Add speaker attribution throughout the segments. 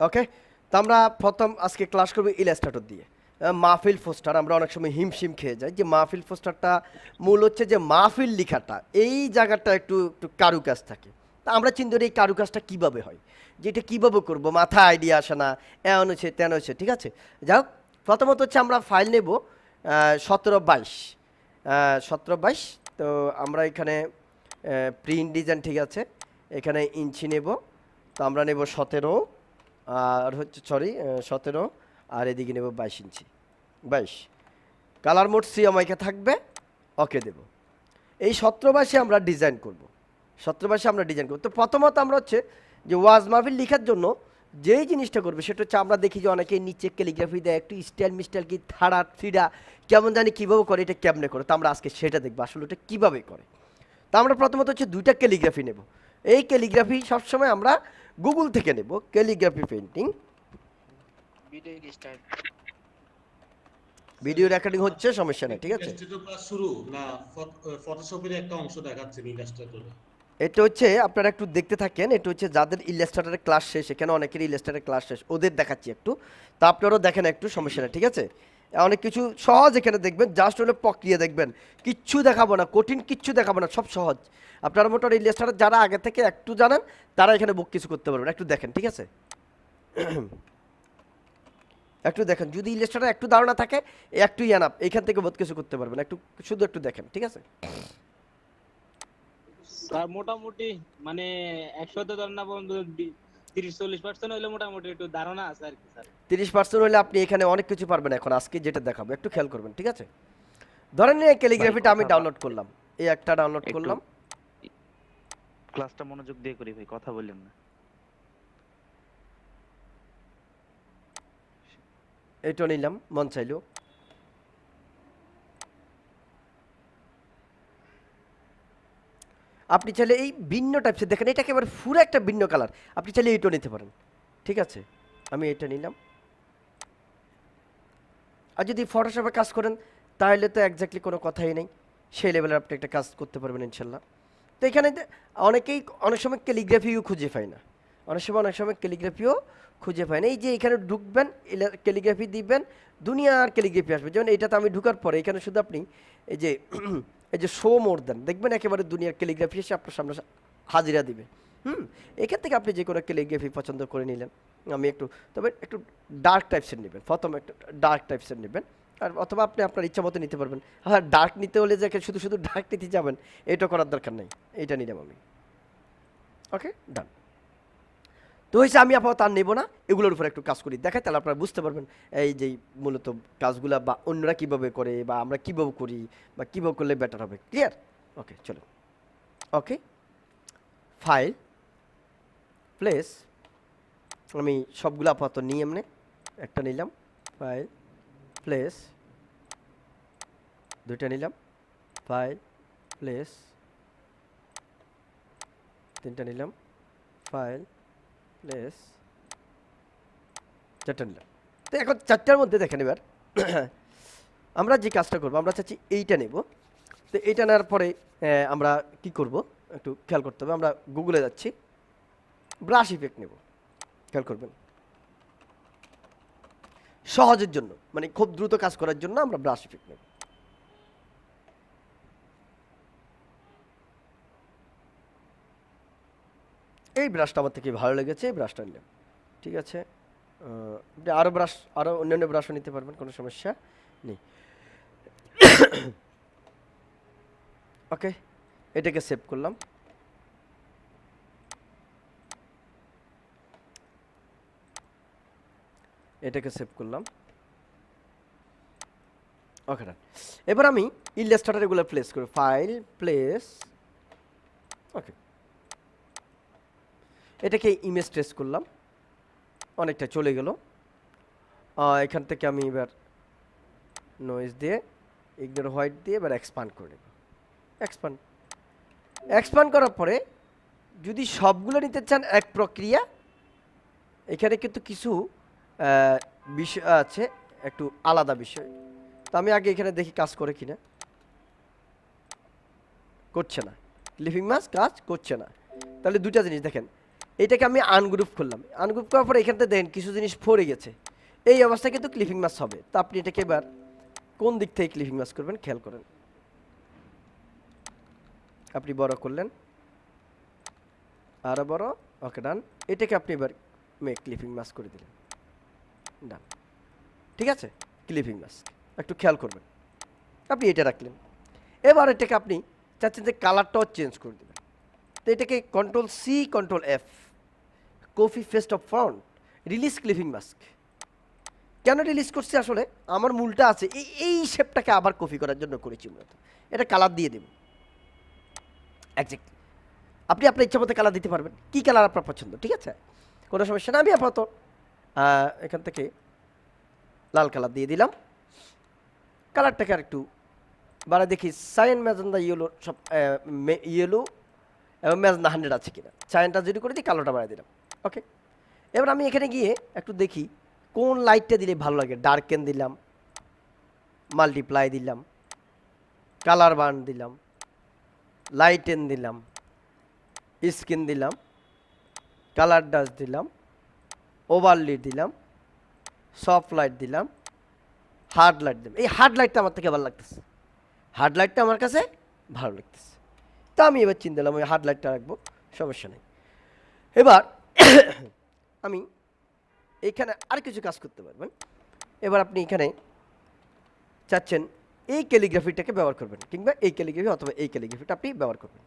Speaker 1: ওকে, তো আমরা প্রথম আজকে ক্লাস করবো ইলাস্ট্রেটর দিয়ে। মাহফিল পোস্টার আমরা অনেক সময় হিমশিম খেয়ে যাই, যে মাহফিল পোস্টারটা মূল হচ্ছে যে মাহফিল লেখাটা এই জায়গাটা একটু একটু কারুকাজ থাকে। তা আমরা চিন্তা করি এই কারুকাজটা কীভাবে হয়, যে এটা কীভাবে করবো, মাথা আইডিয়া আসে না, এমন হচ্ছে তেন হচ্ছে। ঠিক আছে, যাই হোক, প্রথমত হচ্ছে আমরা ফাইল নেব 17 22, 17 22। তো আমরা এখানে প্রিন্ট ডিজাইন, ঠিক আছে, এখানে ইঞ্চি নেব। তো আমরা নেব 17, আর হচ্ছে সরি 17, আর এদিকে নেব 22 ইঞ্চি, 22। কালার মোড সিএমআইকে থাকবে, ওকে দেব। এই 17 22 আমরা ডিজাইন করব, 17 22 আমরা ডিজাইন করব। তো প্রথমত আমরা হচ্ছে যে ওয়াজ মাহফিল লেখার জন্য যেই জিনিসটা করবে সেটা হচ্ছে, আমরা দেখি যে অনেকে নিচে ক্যালিগ্রাফি দেয়, একটু স্টাইল মিস্টাইল কি থাড়া থ্রিডা কেমন জানি কীভাবে করে, এটা কেমনে করে। তো আমরা আজকে সেটা দেখবো আসলে ওটা কীভাবে করে। তো আমরা প্রথমত হচ্ছে 2টা ক্যালিগ্রাফি নেব। এই ক্যালিগ্রাফি সবসময় আমরা গুগল থেকে নেব, ক্যালিগ্রাফি পেন্টিং। ভিডিও রেকর্ডিং হচ্ছে, সমস্যা নেই, ঠিক আছে।
Speaker 2: ইলাস্ট্রেটর ক্লাস শুরু না ফটোশপের একটা অংশ দেখাচ্ছে ইলাস্ট্রেটরে?
Speaker 1: এটা হচ্ছে আপনারা একটু দেখতে থাকেন, এটা হচ্ছে যাদের ইলাস্ট্রেটরের ক্লাস শেষ, এখানে অনেকেরই ইলাস্ট্রেটরের ক্লাস শেষ, ওদের দেখাচ্ছি একটু। তা আপনারাও দেখেন একটু, সমস্যা নেই, ঠিক আছে। অনেক কিছু সহজ এখানে দেখবেন, জাস্ট হলে প্রক্রিয়া দেখবেন, কিচ্ছু দেখাবো না, কঠিন কিচ্ছু দেখাবো না, সব সহজ। আপনারা মোটামুটি ইলাস্ট্রেটর যারা আগে থেকে একটু জানেন তারা এখানে বুক কিছু করতে পারবেন, একটু দেখেন, ঠিক আছে। একটু দেখেন, যদি ইলাস্ট্রেটর একটু ধারণা থাকে একটু ইয়ানাপ, এখান থেকে বহুত কিছু করতে পারবেন, একটু শুধু একটু দেখেন, ঠিক আছে।
Speaker 3: স্যার মোটামুটি মানে 100তে ধরেন না বন্ধু 30-40% হইলে মোটামুটি একটু ধারণা আছে আর কি স্যার।
Speaker 1: 30% হলে আপনি এখানে অনেক কিছু পারবেন। এখন আজকে যেটা দেখাবো একটু খেয়াল করবেন, ঠিক আছে। ধরেন এই
Speaker 4: ভাই
Speaker 1: ক্যালিগ্রাফিটা আমি
Speaker 4: কথা
Speaker 1: ডাউনলোড করলাম, এই একটা ডাউনলোড
Speaker 4: একটু
Speaker 1: করলাম।
Speaker 4: ক্লাসটা মনোযোগ দিয়ে করি ভাই, কথা বললেন না।
Speaker 1: এটা নিলাম, মন চাইলো। আপনি চাইলে এই ভিন্ন টাইপসের দেখেন, এটা একেবারে পুরো একটা ভিন্ন কালার, আপনি চাইলে এইটা নিতে পারেন, ঠিক আছে। আমি এটা নিলাম। আর যদি ফটোশপে কাজ করেন তাহলে তো একজাক্টলি কোনো কথাই নেই, সেই লেভেলের আপনি একটা কাজ করতে পারবেন ইনশাল্লাহ। তো এখানে অনেকেই অনেক সময় ক্যালিগ্রাফিও খুঁজে পায় না, অনেক সময় ক্যালিগ্রাফিও খুঁজে পায় না। এই যে এখানে ঢুকবেন, ক্যালিগ্রাফি দিবেন, দুনিয়ার ক্যালিগ্রাফি আসবে। যেমন এইটাতে আমি ঢুকার পরে এখানে শুধু আপনি এই যে এই যে শো মোর দেন, দেখবেন একেবারে দুনিয়ার ক্যালিগ্রাফি এসে আপনার সামনে হাজিরা দিবে। এখান থেকে আপনি যে কোনো ক্যালিগ্রাফি পছন্দ করে নিলেন। আমি একটু, তবে একটু ডার্ক টাইপসের নেবেন, প্রথমে একটু ডার্ক টাইপসের নেবেন, আর অথবা আপনি আপনার ইচ্ছা মতো নিতে পারবেন। হ্যাঁ, ডার্ক নিতে হলে যে শুধু শুধু ডার্ক নিতে যাবেন এটা করার দরকার নেই, এইটা নিলাম আমি। ওকে, ডান। তো হয়েছে, আমি আপাতত আর নেবো না, এগুলোর উপর একটু কাজ করি দেখাই, তাহলে আপনারা বুঝতে পারবেন এই যে মূলত কাজগুলা বা অন্যরা কীভাবে করে বা আমরা কীভাবে করি বা কীভাবে করলে বেটার হবে। ক্লিয়ার? ওকে, চলো। ওকে, ফাইল, প্লেস, আমি সবগুলো আপাতত নিয়ে এমনি একটা নিলাম, ফাইল, প্লেস, দুইটা নিলাম, ফাইল, প্লেস, তিনটা নিলাম, ফাইল, প্লেস, চারটা নিলাম। তো এখন চারটার মধ্যে দেখেন এবার আমরা যে কাজটা করবো, আমরা চাচ্ছি এইটা নেব। তো এইটা নেওয়ার পরে আমরা কি করব একটু খেয়াল করতে হবে। আমরা গুগলে যাচ্ছি, ব্রাশ ইফেক্ট নেব, খেয়াল করবেন। সহজের জন্য, মানে খুব দ্রুত কাজ করার জন্য আমরা ব্রাশ ইফেক্ট নেব। এই ব্রাশটা আমার থেকে ভালো লেগেছে, এই ব্রাশটা নিলাম, ঠিক আছে। আরও ব্রাশ, আরও অন্যান্য ব্রাশও নিতে পারবেন, কোনো সমস্যা নেই। ওকে, এটাকে সেভ করলাম। এটাকে সেভ করলাম। ওকে, ডান। এবার আমি ইলাস্ট্রেটর এগুলো প্লেস করি, ফাইল, প্লেস, ওকে। এটাকে ইমেজ ট্রেস করলাম, অনেকটা চলে গেল। এখান থেকে আমি এবার নয়েজ দিয়ে, ইগনোর হোয়াইট দিয়ে এবার এক্সপান্ড করে নেব। এক্সপান্ড করার পরে যদি সবগুলো নিতে চান এক প্রক্রিয়া, এখানে কিন্তু কিছু বিষয় আছে, একটু আলাদা বিষয়। তো আমি আগে এখানে দেখি কাজ করে কিনা। করছে না, লিভিং মাস কাজ করছে না। তাহলে দুটা জিনিস দেখেন, এটাকে আমি আনগ্রুপ করলাম, আনগ্রুপ করার পরে এখান থেকে দেখেন কিছু জিনিস পড়ে গেছে, এই অবস্থায় কিন্তু ক্লিপিং মাস হবে। তো আপনি এটাকে এবার কোন দিক থেকে ক্লিপিং মাস করবেন খেয়াল করেন। আপনি বড় করলেন, আরো বড়, ওকে ডান। এটাকে আপনি এবার ক্লিপিং মাস করে দিলেন, ডান। ঠিক আছে, ক্লিপিং মাস একটু খেয়াল করবেন। আপনি এটা রাখলেন, এবার এটাকে আপনি চাচ্ছেন যে কালারটাও চেঞ্জ করে দেবেন। তো এটাকে control C control F, copy paste of font, release clipping mask. কেন রিলিজ করছি, আসলে আমার মূলটা আছে এই শেপটাকে আবার কপি করার জন্য করেছি মূলত। এটা কালার দিয়ে দেব একজ্যাক্টলি, আপনি আপনার ইচ্ছা মতো কালার দিতে পারবেন, কী কালার আপনার পছন্দ, ঠিক আছে, কোনো সমস্যা না। আমি আপাতত এখান থেকে লাল কালার দিয়ে দিলাম। কালারটাকে আর একটু বাড়া দেখি, সাইন ম্যাজেন্ডা ইয়েলো সব ইয়েলো এবং ম্যাজেন্ডা 100 আছে কিনা, সাইনটা যদি করে দিই, কালোটা বাড়াই দিলাম। ওকে, এবার আমি এখানে গিয়ে একটু দেখি কোন লাইটটা দিলে ভালো লাগে। ডার্কেন দিলাম, মাল্টিপ্লাই দিলাম, কালার বার্ন দিলাম, লাইটেন দিলাম, স্কিন দিলাম, কালার ডাস্ট দিলাম, ওভারলি দিলাম, সফট লাইট দিলাম, হার্ড লাইট দিলাম। এই হার্ড লাইটটা আমার থেকে ভালো লাগতেছে, হার্ড লাইটটা আমার কাছে ভালো লাগতেছে। তা আমি এবার চিন্তা দিলাম ওই হার্ড লাইটটা রাখবো, সমস্যা নেই। এবার আমি এইখানে আর কিছু কাজ করতে পারবেন। এবার আপনি এখানে চাচ্ছেন এই ক্যালিগ্রাফিটাকে ব্যবহার করবেন, কিংবা এই ক্যালিগ্রাফি অথবা এই ক্যালিগ্রাফিটা আপনি ব্যবহার করবেন।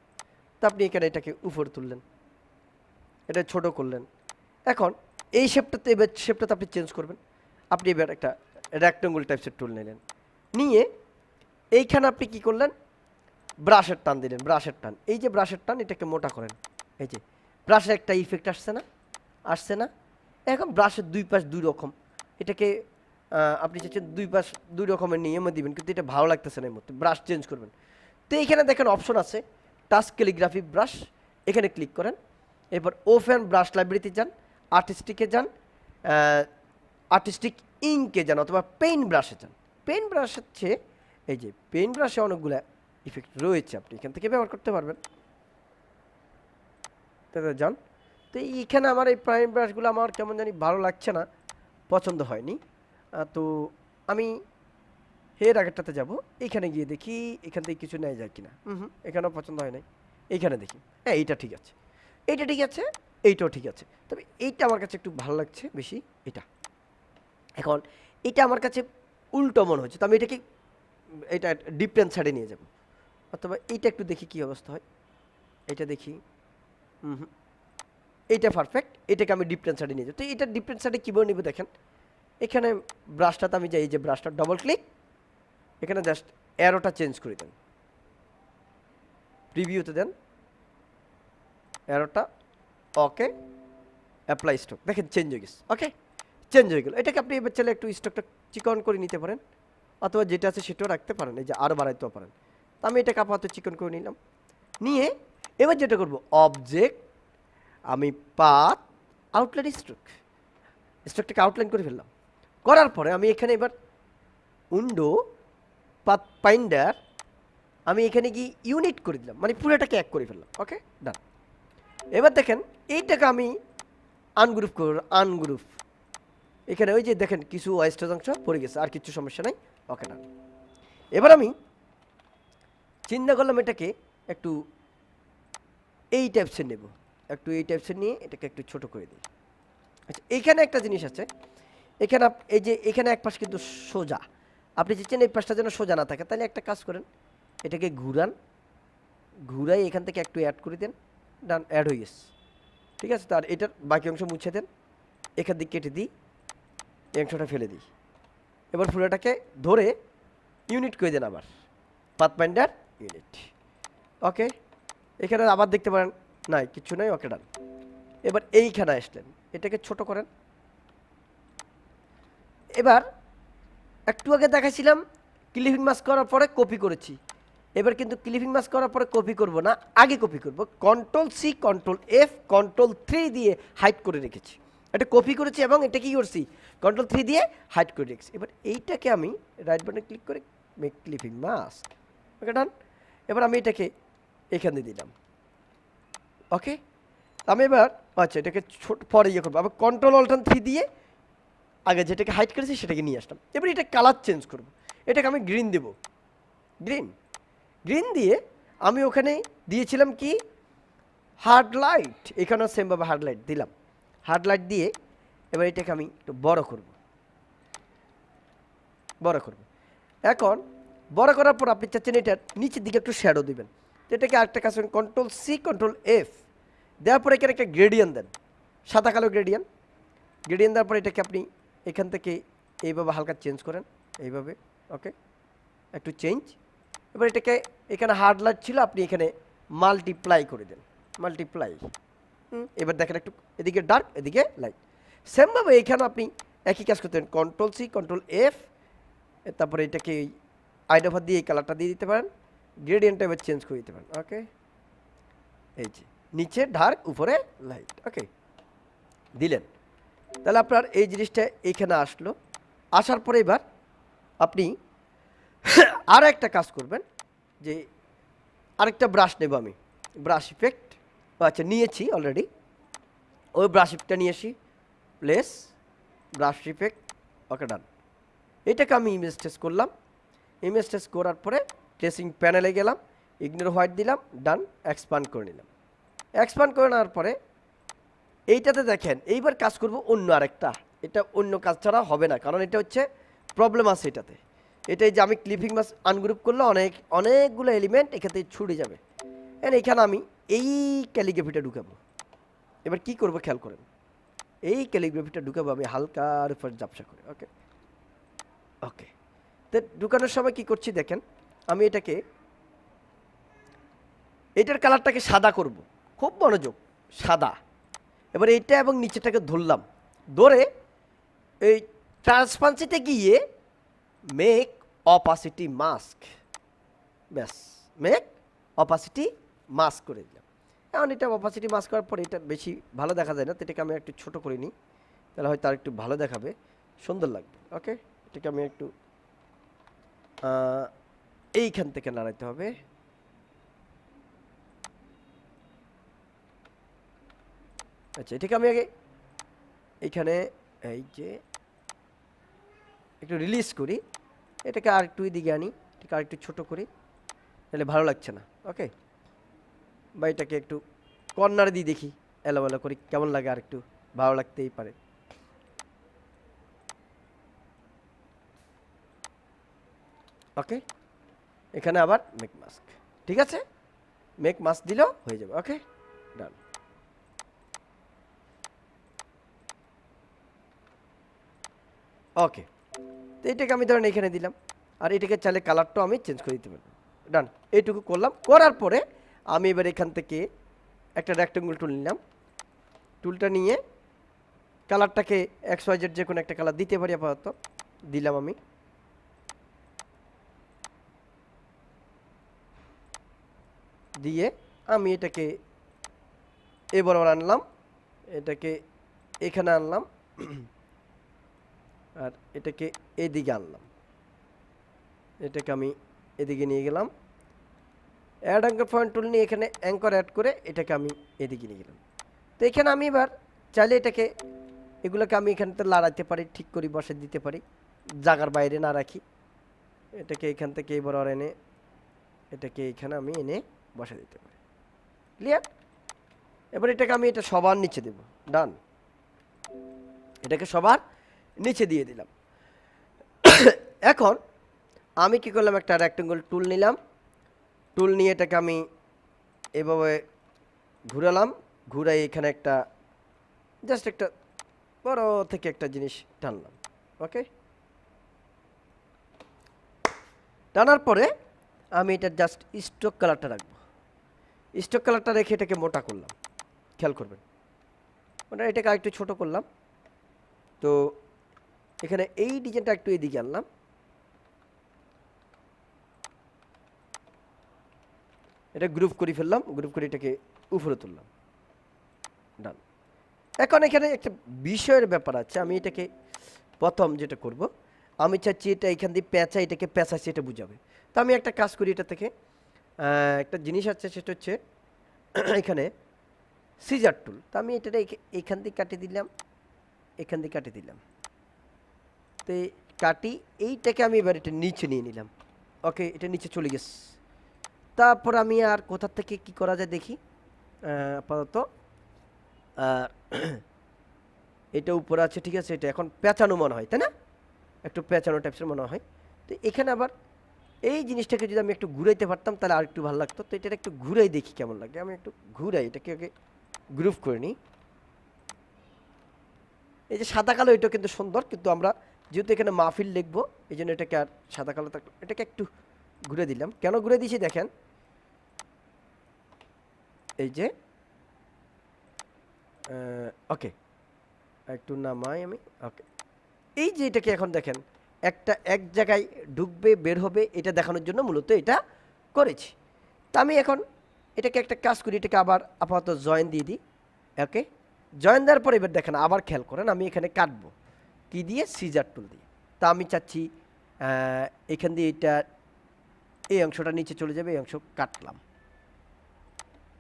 Speaker 1: তো আপনি এখানে এটাকে উপরে তুললেন, এটা ছোট করলেন। এখন এই শেপটাতে, এবার শেপটাতে আপনি চেঞ্জ করবেন। আপনি এবার একটা রেক্টেঙ্গল টাইপসের টুল নিলেন, নিয়ে এইখানে আপনি কি করলেন, ব্রাশের টান দিলেন, ব্রাশের টান। এই যে ব্রাশের টান, এটাকে মোটা করেন। এই যে ব্রাশের একটা ইফেক্ট আসছে না, আসছে না। এখন ব্রাশের দুই পাশ দুই রকম, এটাকে আপনি চাচ্ছেন দুই পাশ দুই রকমের নিয়মে দিবেন, কিন্তু এটা ভালো লাগতেছে না, এর মধ্যে ব্রাশ চেঞ্জ করবেন। তো এইখানে দেখেন অপশন আছে টাচ ক্যালিগ্রাফি ব্রাশ, এখানে ক্লিক করেন। এরপর ওপেন ব্রাশ লাইব্রেরিতে যান, আর্টিস্টিকে যান, আর্টিস্টিক ইঙ্কে যান, অথবা পেইন্ট ব্রাশে যান। পেইন্ট ব্রাশ হচ্ছে এই যে পেইন্ট ব্রাশে অনেকগুলো ইফেক্ট রয়েছে, আপনি এখান থেকে ব্যবহার করতে পারবেন। তাতে যান। তো এইখানে আমার এই প্রাইম ব্রাশগুলো আমার কেমন জানি ভালো লাগছে না, পছন্দ হয়নি। তো আমি এর আগেরটাতে যাব, এইখানে গিয়ে দেখি এখান থেকে কিছু নেওয়া যায় কিনা। এখানেও পছন্দ হয় নাই। এইখানে দেখি, হ্যাঁ এইটা ঠিক আছে, এইটা ঠিক আছে, এইটাও ঠিক আছে। তবে এইটা আমার কাছে একটু ভালো লাগছে বেশি, এটা। এখন এটা আমার কাছে উল্টো মনে হচ্ছে, তো আমি এটাকে এটা ডিফারেন্ট সাইডে নিয়ে যাব। অথবা এইটা একটু দেখি কি অবস্থা হয়, এটা দেখি। এইটা পারফেক্ট, এটাকে আমি ডিফারেন্ট সাইডে নিয়ে যাব। তো এটা ডিফারেন্ট সাইডে কীভাবে নেব দেখেন, এখানে ব্রাশটাতে আমি যাই, এই যে ব্রাশটা ডবল ক্লিক, এখানে জাস্ট অ্যারোটা চেঞ্জ করে দেন, প্রিভিউতে দেন অ্যারোটা, ওকে, অ্যাপ্লাই স্টক, দেখেন চেঞ্জ হয়ে গেছে। ওকে, চেঞ্জ হয়ে গেল। এটাকে আপনি এবার চাইলে একটু স্টকটা চিকন করে নিতে পারেন, অথবা যেটা আছে সেটাও রাখতে পারেন, এই যে আরও বাড়াইতেও পারেন। তো আমি এটাকে আপাতত চিকন করে নিলাম, নিয়ে এবার যেটা করব, অবজেক্ট, আমি পাথ, আউটলাইন স্ট্রোক, স্ট্রোকটাকে আউটলাইন করে ফেললাম। করার পরে আমি এখানে এবার উইন্ডো পাথ ফাইন্ডার, আমি এখানে গিয়ে ইউনিট করে দিলাম, মানে পুরোটাকে এক করে ফেললাম। ওকে, ডান। এবার দেখেন এইটাকে আমি আনগ্রুপ করব, আনগ্রুপ। এখানে ওই যে দেখেন কিছু ওয়েস্টেজ অংশ পড়ে গেছে, আর কিছু সমস্যা নাই। ওকে, ডান। এবার আমি চিন্তা করলাম এটাকে একটু এই টাইপসের নেব, একটু এই টাইপসের নিয়ে এটাকে একটু ছোট করে দিই। আচ্ছা, এইখানে একটা জিনিস আছে, এখানে এই যে এখানে এক পাশ কিন্তু সোজা, আপনি চাচ্ছেন এই পাশটা যেন সোজা না থাকে, তাহলে একটা কাজ করেন, এটাকে ঘুরান, ঘুরাই এখান থেকে একটু অ্যাড করে দেন, ডান, অ্যাড হয়ে গেছে। ঠিক আছে, তার এটার বাকি অংশ মুছে দেন, এখান দিকে কেটে দিই, এই অংশটা ফেলে দিই। এবার পুরোটাকে ধরে ইউনিট করে দেন, আবার পাথ ফাইন্ডার ইউনিট। ওকে, এখানে আবার দেখতে পারেন নাই, কিছু নাই। ওকে, ডান। এবার এইখানে আসলেন, এটাকে ছোট করেন। এবার একটু আগে দেখাইছিলাম ক্লিপিং মাস্ক করার পরে কপি করেছি, এবার কিন্তু ক্লিপিং মাস্ক করার পরে কপি করব না, আগে কপি করব। Control C control F control 3 দিয়ে হাইড করে রেখেছি, এটা কপি করেছি এবং এটা কি করছি, কন্ট্রোল 3 দিয়ে হাইড করে রেখেছি। এবার এইটাকে আমি রাইট বাটনে ক্লিক করে মেক ক্লিপিং মাস্ক। ওকে, ডান। এবার আমি এটাকে এখানে দিলাম। ওকে, আমি এবার আচ্ছা এটাকে ছোট পরে ইয়ে করবো, আবার কন্ট্রোল অল্টান 3 দিয়ে আগে যেটাকে হাইড করেছি সেটাকে নিয়ে আসলাম। এবার এটা কালার চেঞ্জ করব, এটাকে আমি গ্রিন দেব, গ্রিন গ্রিন দিয়ে আমি ওখানে দিয়েছিলাম কি হার্ড লাইট, এখানেও সেমভাবে হার্ড লাইট দিলাম। হার্ড লাইট দিয়ে এবার এটাকে আমি একটু বড় করব, বড় করব। এখন বড় করার পর আপনি চাচ্ছেন এটার নিচের দিকে একটু শ্যাডো দিবেন, তো এটাকে আরেকটা কাজ করেন কন্ট্রোল সি কন্ট্রোল এফ দেওয়ার পরে এখানে একটা গ্রেডিয়ান দেন, সাদা কালো গ্রেডিয়ান। গ্রেডিয়ান দেওয়ার পরে এটাকে আপনি এখান থেকে এইভাবে হালকা চেঞ্জ করেন, এইভাবে ওকে একটু চেঞ্জ। এবার এটাকে এখানে হার্ড লাইট ছিল, আপনি এখানে মাল্টিপ্লাই করে দেন, মাল্টিপ্লাই। এবার দেখেন একটু এদিকে ডার্ক এদিকে লাইট। সেমভাবে এখানে আপনি একই কাজ করতেন কন্ট্রোল সি কন্ট্রোল এফ, তারপরে এটাকে আইডোভার দিয়ে এই কালারটা দিয়ে দিতে পারেন, গ্রেডিয়েন্টটা এবার চেঞ্জ করে দিতে পারেন। ওকে এই যে নিচে ডার্ক উপরে লাইট, ওকে দিলেন। তাহলে আপনার এই জিনিসটা এইখানে আসলো। আসার পরে এবার আপনি আর একটা কাজ করবেন যে আরেকটা ব্রাশ নেব আমি, ব্রাশ ইফেক্ট আচ্ছা নিয়েছি অলরেডি, ওই ব্রাশ ইফেক্টটা নিয়ে আসি, প্লেস ব্রাশ ইফেক্ট, ওকে ডান। এটাকে আমি ইমেজ টেস্ট করলাম, ইমেজ টেস্ট করার পরে ট্রেসিং প্যানেলে গেলাম, ইগনোর হোয়াইট দিলাম, ডান, এক্সপান্ড করে নিলাম। এক্সপান্ড করে নেওয়ার পরে এইটাতে দেখেন এইবার কাজ করব অন্য আরেকটা, এটা অন্য কাজ ছাড়া হবে না, কারণ এটা হচ্ছে প্রবলেম আছে এটাতে। এটাই যে আমি ক্লিপিং মাস আনগ্রুপ করলে অনেকগুলো এলিমেন্ট এখান থেকে ছুটে যাবে। এখানে আমি এই ক্যালিগ্রাফিটা ঢুকাবো। এবার কি করব খেয়াল করেন, এই ক্যালিগ্রাফিটা ঢুকাবো আমি হালকার উপর ঝাপসা করে। ওকে ওকে তো ঢুকানোর সময় কি করছি দেখেন, আমি এটার কালারটাকে সাদা করব, খুব মনোযোগ, সাদা। এবার এইটা এবং নিচেটাকে ধরলাম, ধরে এই ট্রান্সপারেন্সিতে গিয়ে মেক অপাসিটি মাস্ক, ব্যাস মেক অপাসিটি মাস্ক করে দিলাম। এখন এটা অপাসিটি মাস্ক করার পরে এটা বেশি ভালো দেখা যায় না, তো এটাকে আমি একটু ছোটো করে নিই, তাহলে হয়তো আর একটু ভালো দেখাবে, সুন্দর লাগবে। ওকে এটাকে আমি একটু এইখান থেকে নাড়াইতে হবে, আচ্ছা এটাকে আমি আগে এইখানে এই যে একটু রিলিজ করি, এটাকে আর একটু দিকে আনি, এটাকে আর একটু ছোটো করি, তাহলে ভালো লাগছে না। ওকে বা এটাকে একটু কর্নারে দিয়ে দেখি, এলোমেলো করি, কেমন লাগে, আর একটু ভালো লাগতেই পারে। ওকে এখানে আবার মেক মাস্ক, ঠিক আছে, মেক মাস্ক দিলেও হয়ে যাবে। ওকে ডান। ওকে তো এটাকে আমি ধরেন এখানে দিলাম, আর এটাকে চাইলে কালারটাও আমি চেঞ্জ করে দিতে পারবো। ডান, এইটুকু করলাম। করার পরে আমি এবার এখান থেকে একটা রেক্টেঙ্গল টুল নিলাম, টুলটা নিয়ে কালারটাকে XYZ যে কোনো একটা কালার দিতে পারি, আপাতত দিলাম আমি। দিয়ে আমি এটাকে এবার আনলাম, এটাকে এখানে আনলাম, আর এটাকে এদিকে আনলাম, এটাকে আমি এদিকে নিয়ে গেলাম। অ্যাড অ্যাঙ্কর পয়েন্ট টুল নিয়ে এখানে অ্যাঙ্কর অ্যাড করে এটাকে আমি এদিকে নিয়ে গেলাম। তো এখানে আমি এবার চাইলে এটাকে এগুলোকে আমি এখান থেকে লড়াইতে পারি, ঠিক করে বসে দিতে পারি, জায়গার বাইরে না রাখি। এটাকে এখান থেকে এবার এনে এটাকে এখানে আমি এনে বসে দিতে পারি। ক্লিয়ার? এবার এটাকে আমি এটা সবার নিচে দেব। ডান, এটাকে সবার নিচে দিয়ে দিলাম। এখন আমি কি করলাম, একটা রেক্টেঙ্গল টুল নিলাম, টুল নিয়ে এটাকে আমি এভাবে ঘুরালাম, ঘুরাই এখানে একটা জাস্ট একটা বড় থেকে একটা জিনিস টানলাম। ওকে টানার পরে আমি এটা জাস্ট স্ট্রোক কালারটা রাখবো, স্ট্রোক কালারটা রেখে এটাকে মোটা করলাম, খেয়াল করবেন। মানে এটাকে আরেকটু ছোটো করলাম, তো এখানে এই ডিজাইনটা একটু এদিকে আনলাম, এটা গ্রুপ করে ফেললাম, গ্রুপ করে এটাকে উপরে তুললাম। ডান। এখন এখানে একটা বিষয়ের ব্যাপার আছে, আমি এটাকে প্রথম যেটা করব, আমি চাচ্ছি এটা এখান দিয়ে পেঁচা, এটাকে পেঁচাচ্ছি, এটা বুঝাবে। তো আমি একটা কাজ করি, এটা থেকে একটা জিনিস আছে, সেটা হচ্ছে এখানে সিজার টুল। তো আমি এটা এইখান দিয়ে কাটিয়ে দিলাম, এখান দিয়ে কাটিয়ে দিলাম। তো কাটি এইটাকে আমি এবার এটা নিচে নিয়ে নিলাম। ওকে, এটা নিচে চলে গেছে। তারপর আমি আর কোথা থেকে কি করা যায় দেখি। আপাতত এটা উপরে আছে, ঠিক আছে। এটা এখন পেঁচানো মনে হয়, তাই না? একটু পেঁচানো টাইপসের মনে হয়। তো এখানে আবার এই জিনিসটাকে যদি আমি একটু ঘুরাইতে পারতাম তাহলে আর একটু ভালো লাগতো। তো এটা একটু ঘুরাই দেখি কেমন লাগে। আমি একটু ঘুরাই, এটাকে আগে গ্রুপ করে নিই। এই যে সাদা কালো, এটা কিন্তু সুন্দর, কিন্তু আমরা যেহেতু এখানে মাহফিল লিখবো এই জন্য এটাকে আর সাদা কালো থাকলো, এটাকে একটু ঘুরে দিলাম। কেন ঘুরে দিয়েছি দেখেন, এই যে ওকে একটু নামাই আমি। ওকে, এই যে এটাকে এখন দেখেন একটা এক জায়গায় ঢুকবে বের হবে, এটা দেখানোর জন্য মূলত এটা করেছি। তা আমি এখন এটাকে একটা কাজ করি, এটাকে আবার আপাতত জয়েন দিয়ে দিই। ওকে, জয়েন দেওয়ার পর এবার দেখেন আবার খেয়াল করেন আমি এখানে কাটবো কি দিয়ে, সিজার টুল দিয়ে। তা আমি চাচ্ছি এখান দিয়ে এটা এই অংশটা নিচে চলে যাবে, এই অংশ কাটলাম।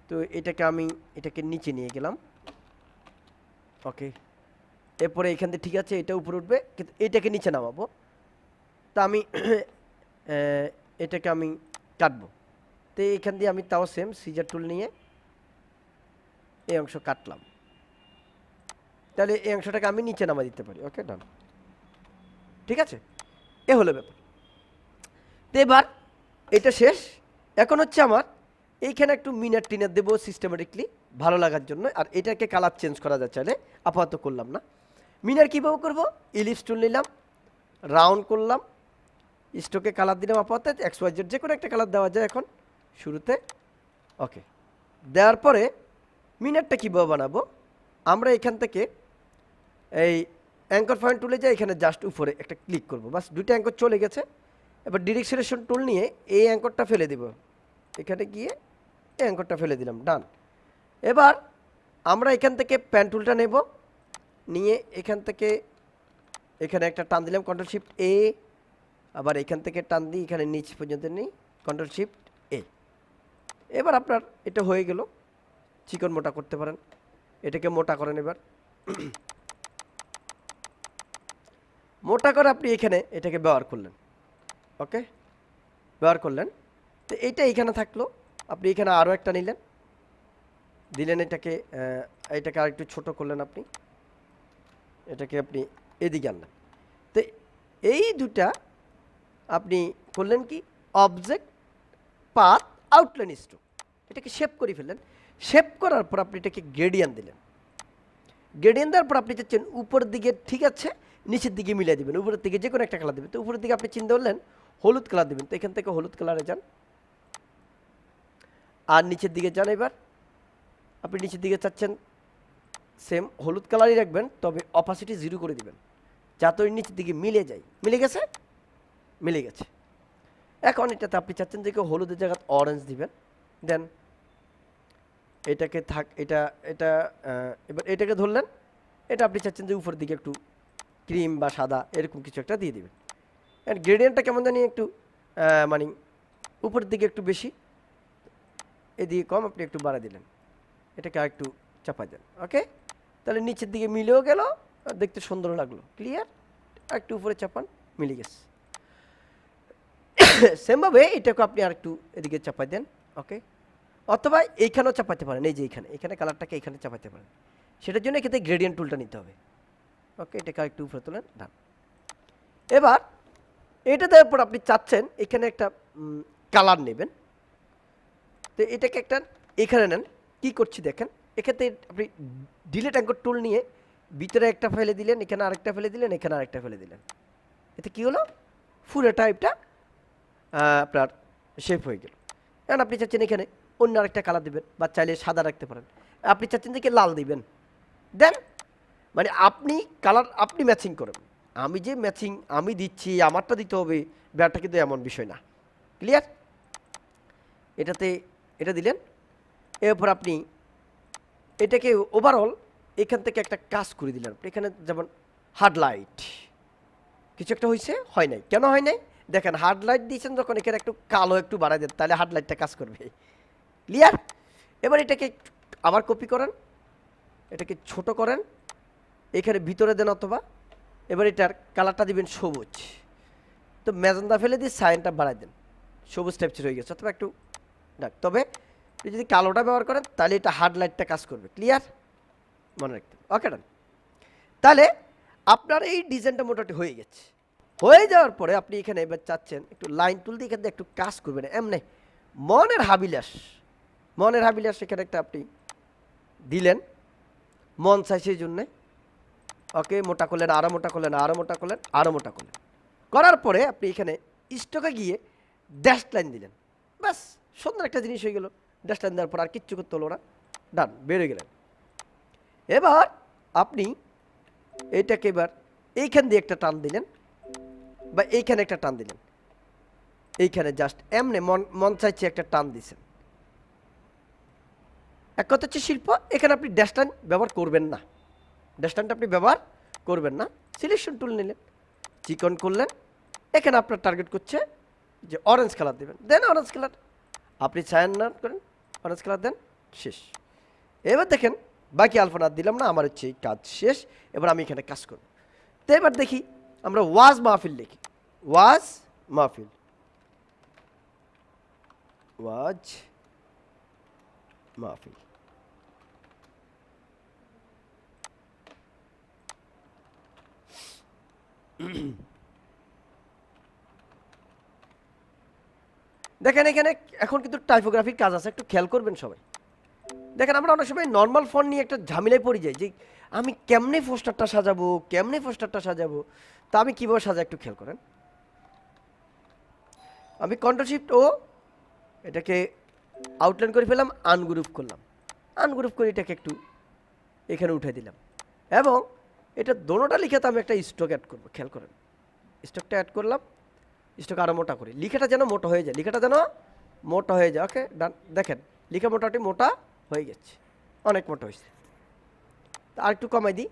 Speaker 1: তো এটাকে নিচে নিয়ে গেলাম। ওকে, এরপরে এখান দিয়ে ঠিক আছে এটা উপরে উঠবে, কিন্তু এটাকে নিচে নামাবো। তা আমি এটাকে আমি কাটবো। তো এখান দিয়ে আমি তাও সেম সিজার টুল নিয়ে এই অংশ কাটলাম। তাহলে এই অংশটাকে আমি নিচে নামা দিতে পারি। ওকে, ডান, ঠিক আছে। এ হলো ব্যাপার। তো এবার এটা শেষ। এখন হচ্ছে আমার এইখানে একটু মিনার টিনার দেবো সিস্টেমেটিকলি ভালো লাগার জন্য। আর এটাকে কালার চেঞ্জ করা যায় চাইলে, আপাতত করলাম না। মিনার কীভাবে করবো, ইলিপস টুল নিলাম, রাউন্ড করলাম, স্ট্রোকে কালার দিলাম। আপাতত XYZ যে কোনো একটা কালার দেওয়া যায় এখন শুরুতে। ওকে, দেওয়ার পরে মিনারটা কীভাবে বানাবো, আমরা এখান থেকে এই অ্যাঙ্কর পয়েন্ট টুলে যাই, এখানে জাস্ট উপরে একটা ক্লিক করবো, বাস দুইটা অ্যাঙ্কর চলে গেছে। এবার ডিরেকশন টুল নিয়ে এই অ্যাঙ্করটা ফেলে দেব, এখানে গিয়ে এই অ্যাঙ্করটা ফেলে দিলাম, ডান। এবার আমরা এখান থেকে প্যান টুলটা নেব, নিয়ে এখান থেকে এখানে একটা টান দিলাম, Ctrl+Shift+A। আবার এখান থেকে টান দিই এখানে নিচ পর্যন্ত নিই, Ctrl+Shift+A। এবার আপনার এটা হয়ে গেল। চিকন মোটা করতে পারেন, এটাকে মোটা করেন। এবার মোটা করে আপনি এখানে এটাকে ব্যবহার করলেন। ওকে, ব্যবহার করলেন। তো এইটা এখানে থাকলো, আপনি এখানে আরও একটা নিলেন, দিলেন এটাকে আর একটু ছোটো করলেন আপনি, এটাকে আপনি এদিকে আনলেন। তো এই দুটা আপনি করলেন কি, অবজেক্ট, পাথ, আউটলাইন, স্ট্রোক, এটাকে শেপ করে ফেললেন। শেপ করার পর আপনি এটাকে গ্রেডিয়ান দিলেন। গ্রেডিয়ান দেওয়ার পর আপনি চাচ্ছেন উপরের দিকে, ঠিক আছে, নিচের দিকে মিলিয়ে দেবেন, উপরের দিকে যে কোনো একটা কালার দেবেন। তো উপরের দিকে আপনি চিন্তা করলেন হলুদ কালার দেবেন, তো এখান থেকে হলুদ কালারে যান। আর নিচের দিকে যান, এবার আপনি নিচের দিকে চাচ্ছেন সেম হলুদ কালারই রাখবেন, তবে অপাসিটি 0 করে দিবেন যাতে ওই নিচের দিকে মিলে যায়। মিলে গেছে, মিলে গেছে। এখন এটাতে আপনি চাচ্ছেন যে কেউ হলুদের জায়গায় অরেঞ্জ দিবেন, দেন এটাকে থাক, এটা এবার এটাকে ধরলেন, এটা আপনি চাচ্ছেন যে উপরের দিকে একটু ক্রিম বা সাদা এরকম কিছু একটা দিয়ে দিবেন। অ্যান্ড গ্রেডিয়েন্টটা কেমন জানি একটু মানে উপরের দিকে একটু বেশি, এদিকে কম, আপনি একটু বাড়া দিলেন, এটাকে আর একটু চাপা দেন। ওকে, তাহলে নিচের দিকে মিলেও গেল, দেখতে সুন্দর লাগলো, ক্লিয়ার। আর একটু উপরে চাপান, মিলে গেছে। সেমভাবে এটাকে আপনি আর একটু এদিকে চাপাই দেন। ওকে, অথবা এইখানেও চাপাতে পারেন, এই যে এখানে কালারটাকে এখানে চাপাতে পারেন। সেটার জন্য এক্ষেত্রে গ্রেডিয়েন্ট টুলটা নিতে হবে। ওকে, এটাকে আর একটু উপরে তোলেন, ডান। এবার এটা দেওয়ার পর আপনি চাচ্ছেন এখানে একটা কালার নেবেন। তো এটাকে একটা এখানে নেন, কি করছি দেখেন, এক্ষেত্রে আপনি ডিলিট অ্যাঙ্কর টুল নিয়ে ভিতরে একটা ফেলে দিলেন, এখানে আরেকটা ফেলে দিলেন, এখানে আরেকটা ফেলে দিলেন। এতে কি হলো, ফুলের টাইপটা আপনার শেপ হয়ে গেল। এখন আপনি চাচ্ছেন এখানে অন্য আরেকটা কালার দেবেন, বা চাইলে সাদা রাখতে পারেন। আপনি চাচ্ছেন যে কি লাল দিবেন, দেন মানে আপনি কালার আপনি ম্যাচিং করেন। আমি যে ম্যাচিং আমি দিচ্ছি আমারটা দিতে হবে, ব্যাপারটা কিন্তু এমন বিষয় না, ক্লিয়ার। এটাতে এটা দিলেন, এরপর আপনি এটাকে ওভারঅল এখান থেকে একটা কাজ করে দিলেন। এখানে যেমন হার্ড লাইট কিছু একটা হয়েছে, হয় নাই, কেন হয় নাই দেখেন, হার্ড লাইট দিয়েছেন যখন, এখানে একটু কালো একটু বাড়াই দেন, তাহলে হার্ড লাইটটা কাজ করবে, ক্লিয়ার। এবার এটাকে আবার কপি করেন, এটাকে ছোট করেন, এখানে ভিতরে দেন, অথবা এবার এটার কালারটা দিবেন সবুজ। তো ম্যাজেন্ডা ফেলে দিয়ে সাইনটা বাড়াই দেন, সবুজ টাইপের হয়ে গেছে, অথবা একটু ডাক। তবে যদি কালোটা ব্যবহার করেন তাহলে এটা হার্ড লাইটটা কাজ করবে। ক্লিয়ার? মনে রাখতে ওকে ডান। তাহলে আপনার এই ডিজাইনটা মোটামুটি হয়ে গেছে। হয়ে যাওয়ার পরে আপনি এখানে এবার চাচ্ছেন একটু লাইন টুল দিয়ে এখান থেকে একটু কাজ করবেন এমনি মনের হাবিলাস। মনের হাবিলাস এখানে একটা আপনি দিলেন, মন চাই সেই জন্যে। ওকে, মোটা করলেন, আরও মোটা করলেন, আরও মোটা করলেন, আরও মোটা করলেন। করার পরে আপনি এখানে স্টকে গিয়ে ড্যাশ লাইন দিলেন, ব্যাস সুন্দর একটা জিনিস হয়ে গেল। ড্যাশ লাইন দেওয়ার পর আর কিচ্ছু করতে হলো না, ডান, বেরোয় গেলেন। এবার আপনি এইটাকে এবার এইখান দিয়ে একটা টান দিলেন, বা এইখানে একটা টান দিলেন, এইখানে জাস্ট এমনি মন চাইছে একটা টান দিছেন। এক কথা হচ্ছে শিল্প, এখানে আপনি ড্যাশ লাইন ব্যবহার করবেন না, ড্যাশ লাইনটা আপনি ব্যবহার করবেন না। সিলেকশন টুল নিলেন, চিকন করলেন, এখানে আপনার টার্গেট করছে যে অরেঞ্জ কালার দেবেন, দেন অরেঞ্জ কালার। আপনি ছায়ান না করেন, অরেঞ্জ কালার দেন, শেষ। এবার দেখেন বাকি আলফানা দিলাম না, আমার হচ্ছে এই কাজ শেষ। এবার আমি এখানে কাজ করব। তো এবার দেখি আমরা ওয়াজ মাহফিল লিখি, ওয়াজ মাহফিল, ওয়াজ মাহফিল। দেখেন এখানে এখন কিন্তু টাইপোগ্রাফির কাজ আছে, একটু খেয়াল করবেন সবাই। দেখেন আমরা অনেক সময় নর্মাল ফন্ট নিয়ে একটা ঝামেলায় পড়ে যাই যে আমি কেমনে পোস্টারটা সাজাবো, কেমনে পোস্টারটা সাজাবো। তা আমি কীভাবে সাজা একটু খেয়াল করেন। আমি কন্ট্রোল শিফট ও এটাকে আউটলাইন করে ফেললাম, আনগ্রুপ করলাম, আনগ্রুপ করে এটাকে একটু এখানে উঠে দিলাম, এবং এটা দোনোটা লিখাতে আমি একটা স্টক অ্যাড করবো। খেয়াল করেন, স্টকটা অ্যাড করলাম, স্টক আরও মোটা করি, লিখাটা যেন মোটা হয়ে যায়, লিখাটা যেন মোটা হয়ে যায়। ওকে ডান, দেখেন লিখা মোটামুটি মোটা হয়ে গেছে, অনেক মোটা হয়েছে। আর একটু কমাই দিই।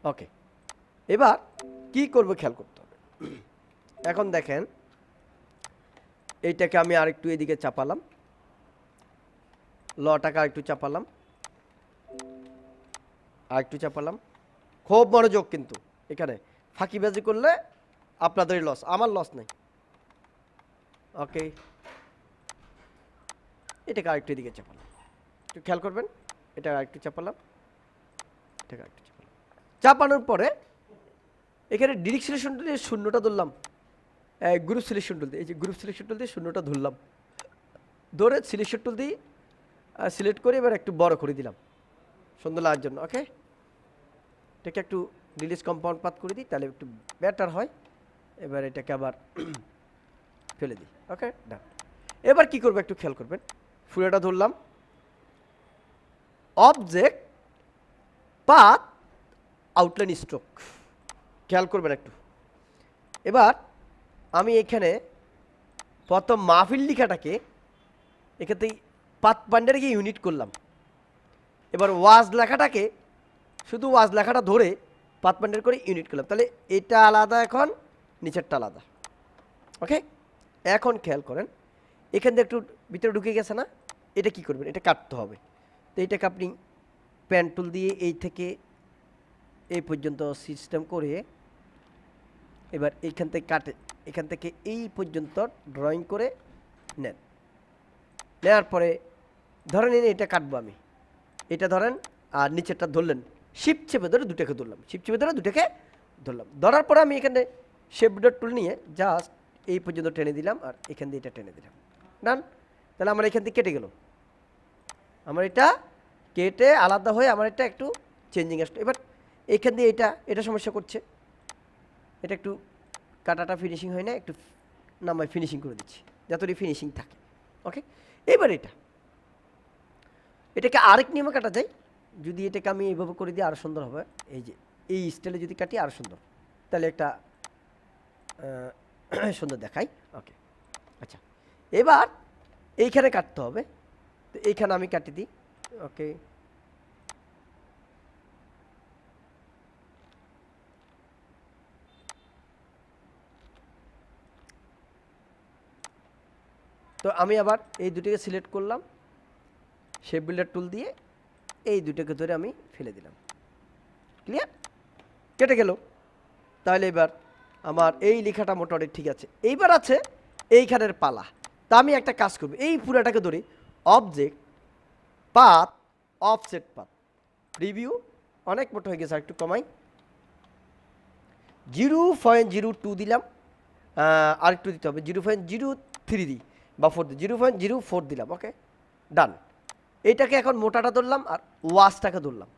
Speaker 1: ওকে, এবার কি করব খেয়াল করতে হবে। এখন দেখেন এইটাকে আমি আরেকটু এদিকে চাপালাম, লটাকে আরেকটু চাপালাম, আরেকটু চাপালাম। খুব মনোযোগ কিন্তু, এখানে ফাঁকিবাজি করলে আপনাদেরই লস, আমার লস নেই। ওকে, এটাকে আরেকটু এদিকে চাপালাম, একটু খেয়াল করবেন, এটা আরেকটু চাপালাম, এটাকে আরেকটু চাপালাম। চাপানোর পরে এখানে ডিরেক্ট সিলেকশন টুল দিয়ে শূন্যটা ধরলাম, গ্রুপ সিলেকশন টুল দিয়ে, এই যে গ্রুপ সিলেকশন টুল দিয়ে শূন্যটা ধরলাম, ধরে সিলেকশন টুল দিয়ে সিলেক্ট করে এবার একটু বড় করে দিলাম সুন্দর লাগার জন্য। ওকে, এটাকে একটু রিলিজ কম্পাউন্ড পাত করে দিই, তাহলে একটু বেটার হয়। এবার এটাকে আবার ফেলে দিই। ওকে ডান। এবার কি করবো একটু খেয়াল করবেন, ফুলটা ধরলাম, অবজেক্ট পাথ আউটলাইন স্ট্রোক, খেয়াল করবেন একটু। এবার আমি এখানে প্রথম মাহফিল লিখাটাকে এখান থেকে পাত বান্ডারে গিয়ে ইউনিট করলাম। এবার ওয়াজ লেখাটাকে শুধু ওয়াজ লেখাটা ধরে পাত বান্ডার করে ইউনিট করলাম, তাহলে এটা আলাদা, এখন নিচেরটা আলাদা। ওকে, এখন খেয়াল করেন এখান থেকে একটু ভিতরে ঢুকে গেছে না, এটা কি করবেন, এটা কাটতে হবে। তো এইটাকে আপনি পেন টুল দিয়ে এই থেকে এই পর্যন্ত সিস্টেম করে এবার এইখান থেকে কাটে, এখান থেকে এই পর্যন্ত ড্রয়িং করে নেন। নেওয়ার পরে ধরে নিন এটা কাটবো আমি, এটা ধরেন, আর নিচেরটা ধরলেন, শিফট চেপে ধরে দুটাকে ধরলাম, শিফট চেপে ধরে দুটাকে ধরলাম। ধরার পরে আমি এখানে শেপ ডট টুল নিয়ে জাস্ট এই পর্যন্ত টেনে দিলাম, আর এখান দিয়ে এটা টেনে দিলাম, ডান। তাহলে আমার এখান থেকে কেটে গেল, আমার এটা কেটে আলাদা হয়ে আমার এটা একটু চেঞ্জিং আসলো। এবার এইখান দিয়ে এটা সমস্যা করছে, এটা একটু কাটাটা ফিনিশিং হয় না, একটু নামায় ফিনিশিং করে দিচ্ছি যাতে ফিনিশিং থাকে। ওকে, এবার এটাকে আরেক নিয়মে কাটা যায়, যদি এটাকে আমি এইভাবে করে দিই আরও সুন্দর হবে। এই যে এই স্টাইলে যদি কাটি আরও সুন্দর, তাহলে একটা সুন্দর দেখাই। ওকে আচ্ছা, এবার এইখানে কাটতে হবে, তো এইখানে আমি কাটি দিই। ওকে, তো আমি আবার এই দুটিকে সিলেক্ট করলাম, শেপ বিল্ডার টুল দিয়ে এই দুটোকে ধরে আমি ফেলে দিলাম। ক্লিয়ার? কেটে গেল। তাহলে এবার আমার এই লেখাটা মোটামুটি ঠিক আছে। এইবার আছে এইখানের পালা। তা আমি একটা কাজ করব, এই পুরাটাকে ধরে object path offset path preview, অনেক মোটা হয়ে গেছে, একটু কমাই, 0.02 দিলাম, আর একটু দিতে হবে 0.03 দিই বা 4 দিই, 0.04 দিলাম। ওকে, ডান। এইটাকে এখন মোটাটা ধরলাম আর ওয়াশটাকে ধরলাম,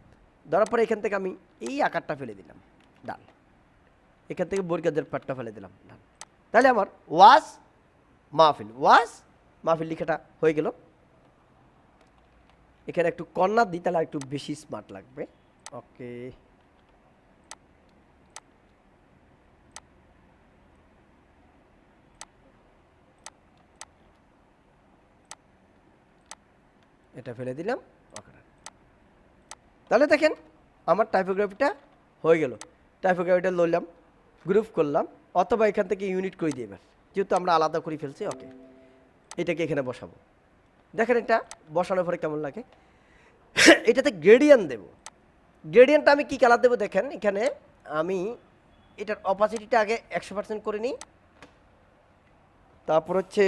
Speaker 1: ধরার পরে এখান থেকে আমি এই আকারটা ফেলে দিলাম, ডান। এখান থেকে বর্গাদের পাটটা ফেলে দিলাম, ডান। তাহলে আমার ওয়াশ মাহফিল লেখাটা হয়ে গেল। এখানে একটু কর্নার দিই, তাহলে একটু বেশি স্মার্ট লাগবে। ওকে, এটা ফেলে দিলাম। ওকে, তাহলে দেখেন আমার টাইপোগ্রাফিটা হয়ে গেল। টাইপোগ্রাফিটা লইলাম, গ্রুপ করলাম, অথবা এখান থেকে ইউনিট করে দিই। এবার যেহেতু আমরা আলাদা করে ফেলছি, ওকে, এটাকে এখানে বসাবো। দেখেন এটা বসানোর পরে কেমন লাগে। এটাতে গ্রেডিয়েন্ট দেব। গ্রেডিয়েন্টটা আমি কি কালার দেবো দেখেন, এখানে আমি এটার অপাসিটিটা আগে 100% করে নিই, তারপর হচ্ছে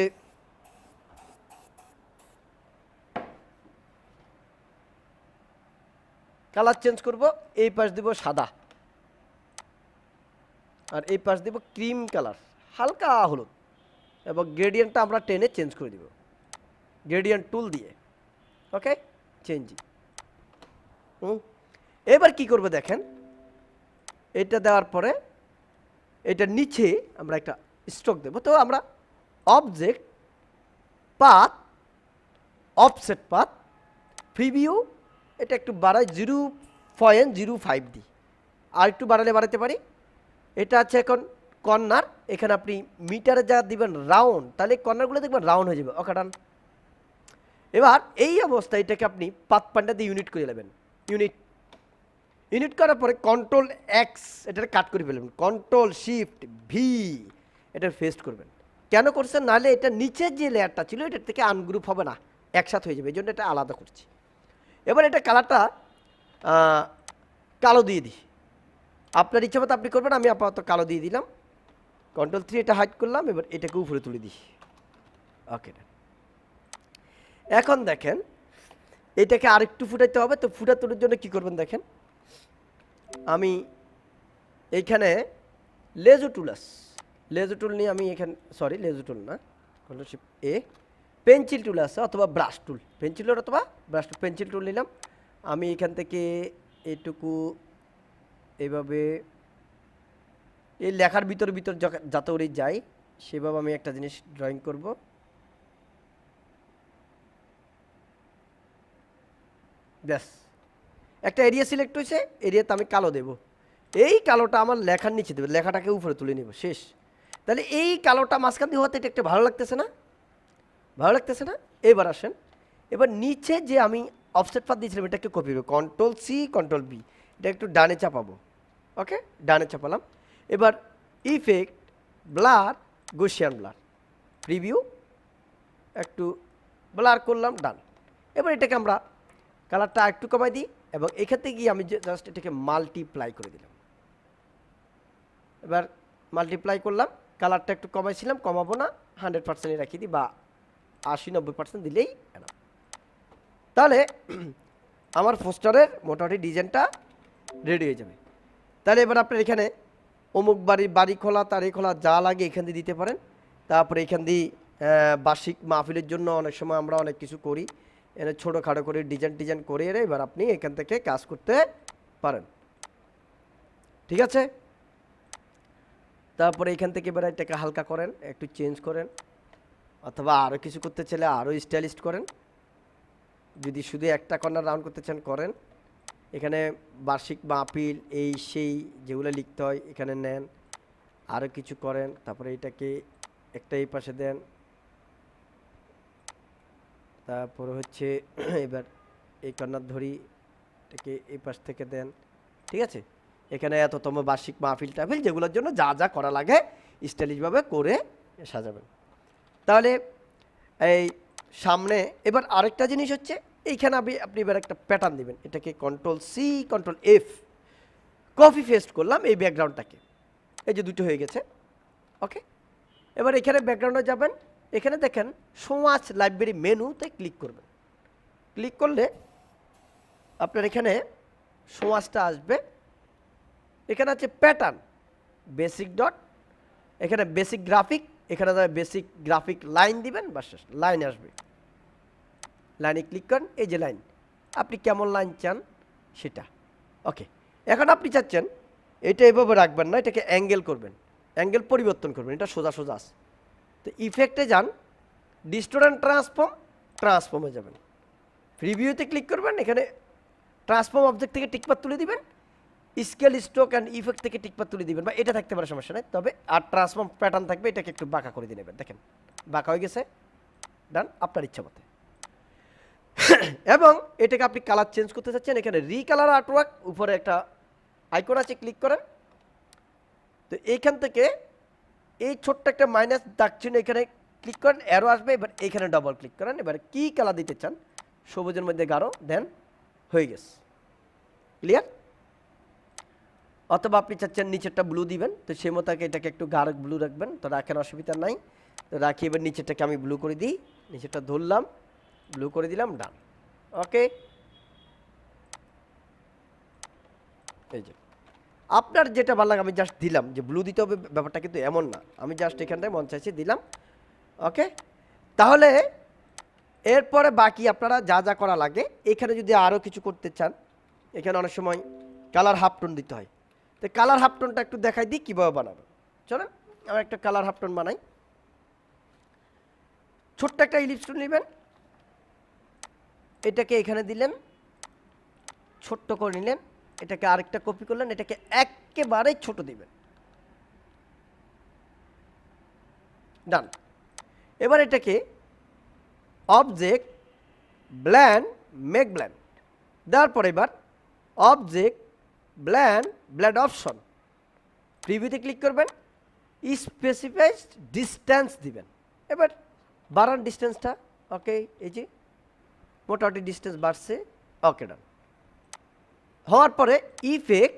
Speaker 1: কালার চেঞ্জ করব। এই পাশ দিব সাদা আর এই পাশ দিব ক্রিম কালার, হালকা হলুদ, এবং গ্রেডিয়েন্টটা আমরা টেনে চেঞ্জ করে দিব গ্রেডিয়েন্ট টুল দিয়ে। ওকে, চেঞ্জিং। এবার কি করব দেখেন, এটা দেওয়ার পরে এটার নিচে আমরা একটা স্ট্রোক দেব। তো আমরা object path offset path preview, এটা একটু বাড়াই 0.05 দিই, আর একটু বাড়াতে পারি। এটা আছে এখন কর্নার, এখানে আপনি মিটারে যা দিবেন রাউন্ড, তাহলে কর্নারগুলো দেখবেন রাউন্ড হয়ে যাবে। ওকে, ডান। এবার এই অবস্থায় এটাকে আপনি পাথ পান্ডা দিয়ে ইউনিট করে নেবেন। ইউনিট করার পরে কন্ট্রোল এক্স এটাকে কাট করে ফেলবেন, কন্ট্রোল শিফট ভি এটা পেস্ট করবেন। কেন করছেন, নাহলে এটা নিচের যে লেয়ারটা ছিল এটার থেকে আনগ্রুপ হবে না, একসাথে হয়ে যাবে, এই জন্য এটা আলাদা করছি। এবার এটা কালারটা কালো দিয়ে দিই, আপনার ইচ্ছা মতো আপনি করবেন, আমি আপাতত কালো দিয়ে দিলাম। কন্ট্রোল 3 এটা হাইড করলাম, এবার এটাকে উপরে তুলে দিই। ওকে, এখন দেখেন এটাকে আরেকটু ফুটাইতে হবে। তো ফুটানোর জন্য কি করবেন দেখেন, আমি এইখানে লেজো টুল নিয়ে আমি এখানে, সরি লেজো টুল না, কন্ট্রোল শিফট এ, পেন্সিল টুল আছে অথবা ব্রাশ টুল, পেন্সিল টুল নিলাম। আমি এখান থেকে এইটুকু এইভাবে এই লেখার ভিতর যাতে ওরে যাই সেভাবে আমি একটা জিনিস ড্রয়িং করব। ব্যাস, একটা এরিয়া সিলেক্ট হয়েছে, এরিয়াতে আমি কালো দেব। এই কালোটা আমার লেখার নিচে দেবে, লেখাটাকে উপরে তুলে নেব, শেষ। তাহলে এই কালোটা মাঝখান দিয়ে হতে এটা একটা ভালো লাগতেছে না? এবার আসেন, এবার নিচে যে আমি অফসেট পাথ দিয়েছিলাম এটাকে কপি করবো, কন্ট্রোল সি কন্ট্রোল বি, এটা একটু ডানে চাপাবো। ওকে, ডানে চাপালাম। এবার effect blur, Gaussian blur, preview, একটু ব্লার করলাম, ডান। এবার এটাকে আমরা কালারটা একটু কমাই দিই, এবং এখান থেকে গিয়ে আমি জাস্ট এটাকে মাল্টিপ্লাই করে দিলাম। এবার মাল্টিপ্লাই করলাম, কালারটা একটু কমাইছিলাম, কমাবো না, 100% রাখিয়ে দিই, বা 80-90% দিলেই এনাফ। তাহলে আমার পোস্টারের মোটামুটি ডিজাইনটা রেডি হয়ে যাবে। তাহলে এবার আপনার এখানে অমুক বাড়ি খোলা, তারিখ খোলা, যা লাগে এখান দিয়ে দিতে পারেন। তারপরে এখান দিয়ে বার্ষিক মাহফিলের জন্য অনেক সময় আমরা অনেক কিছু করি, এনে ছোটোখাটো করে ডিজাইন করে এবার আপনি এখান থেকে কাজ করতে পারেন। ঠিক আছে, তারপরে এখান থেকে এবার এটাকে হালকা করেন, একটু চেঞ্জ করেন, অথবা আরও কিছু করতে চাইলে আরও স্টাইলিশ করেন। যদি শুধু একটা কর্নার রাউন্ড করতে চান করেন, এখানে বার্ষিক মাহফিল এই সেই যেগুলো লিখতে হয় এখানে নেন, আরও কিছু করেন। তারপরে এটাকে একটা এই পাশে দেন, তারপরে হচ্ছে এবার এই কর্নার ধরি, এটাকে এই পাশ থেকে দেন। ঠিক আছে, এখানে এততম বার্ষিক মাহফিল টাহফিল যেগুলোর জন্য যা যা করা লাগে স্টাইলিশভাবে করে সাজাবেন। তাহলে এই সামনে এবার আরেকটা জিনিস হচ্ছে, এইখানে আপনি এবার একটা প্যাটার্ন দিবেন, এটাকে control C control F copy paste করলাম এই ব্যাকগ্রাউন্ডটাকে, এই যে দুটো হয়ে গেছে। ওকে, এবার এখানে ব্যাকগ্রাউন্ডে যাবেন, এখানে দেখেন সমাজ লাইব্রেরি মেনুতে ক্লিক করবেন। ক্লিক করলে আপনার এখানে সমাজটা আসবে, এখানে আছে প্যাটার্ন বেসিক ডট, এখানে বেসিক গ্রাফিক, এখানে বেসিক গ্রাফিক লাইন দিবেন, বাস লাইন আসবে, লাইনে ক্লিক করেন, এই যে লাইন, আপনি কেমন লাইন চান সেটা। ওকে, এখন আপনি চাচ্ছেন এটা এভাবে রাখবেন না, এটাকে অ্যাঙ্গেল করবেন, অ্যাঙ্গেল পরিবর্তন করবেন, এটা সোজা সোজা আছে। তো ইফেক্টে যান, ডিস্টোরেন্ট ট্রান্সফর্মে যাবেন, প্রিভিউতে ক্লিক করবেন, এখানে ট্রান্সফর্ম অবজেক্ট থেকে টিকপাত তুলে দিবেন, স্কেল স্ট্রোক অ্যান্ড ইফেক্ট থেকে টিকপাত তুলে দিবেন, বা এটা থাকতে পারে সমস্যা নেই, তবে আর ট্রান্সফর্ম প্যাটার্ন থাকবে, এটাকে একটু বাঁকা করে দিয়ে নেবেন, দেখেন বাঁকা হয়ে গেছে, ডান আপনার ইচ্ছা মতে। এবং এটাকে আপনি কালার চেঞ্জ করতে চাচ্ছেন, এখানে রিকালার আর্টওয়ার্ক উপরে একটা আইকন আছে, ক্লিক করেন। তো এইখান থেকে এই ছোট্ট একটা মাইনাস দাগ চিহ্ন এখানে ক্লিক করেন, অ্যারো আসবে, এবার এইখানে ডবল ক্লিক করেন, এবার কি কালার দিতে চান, সবুজের মধ্যে গাঢ় দেন, হয়ে গেছে, ক্লিয়ার। অথবা আপনি চাচ্ছেন নিচেরটা ব্লু দিবেন, তো সেই মতো এটাকে একটু গাঢ় ব্লু রাখবেন, তো রাখেন, অসুবিধা নাই। তো রাখি, এবার নিচেরটাকে আমি ব্লু করে দিই, নিচেরটা ধরলাম, ব্লু করে দিলাম, ডান। ওকে, এই যে আপনার যেটা ভালো লাগে আমি জাস্ট দিলাম, যে ব্লু দিতে হবে ব্যাপারটা কিন্তু এমন না, আমি জাস্ট এখানটায় মন চাইছি দিলাম। ওকে, তাহলে এরপরে বাকি আপনারা যা যা করা লাগে, এখানে যদি আরও কিছু করতে চান, এখানে অনেক সময় কালার হাফ টোন দিতে হয়, তো কালার হাফ টোনটা একটু দেখাই দিই কীভাবে বানাবো। চলেন আমি একটা কালার হাফ টোন বানাই। ছোট্ট একটা ইলিপস টুল নেবেন, এটাকে এখানে দিলেন, ছোট্ট করে নিলেন, এটাকে আরেকটা কপি করলেন, এটাকে একেবারেই ছোট দিবেন, ডান। এবার এটাকে অবজেক্ট ব্ল্যান্ড মেক ব্ল্যান্ড দেওয়ার পরে এবার অবজেক্ট ব্ল্যান্ড অপশন, প্রিভিউতে ক্লিক করবেন, স্পেসিফাইড ডিস্টেন্স দিবেন, এবার বাড়ান ডিস্টেন্সটা। ওকে, এই যে মোটামুটি ডিস্টেন্স বাড়ছে, ওকে ডান। হওয়ার পরে ইফেক্ট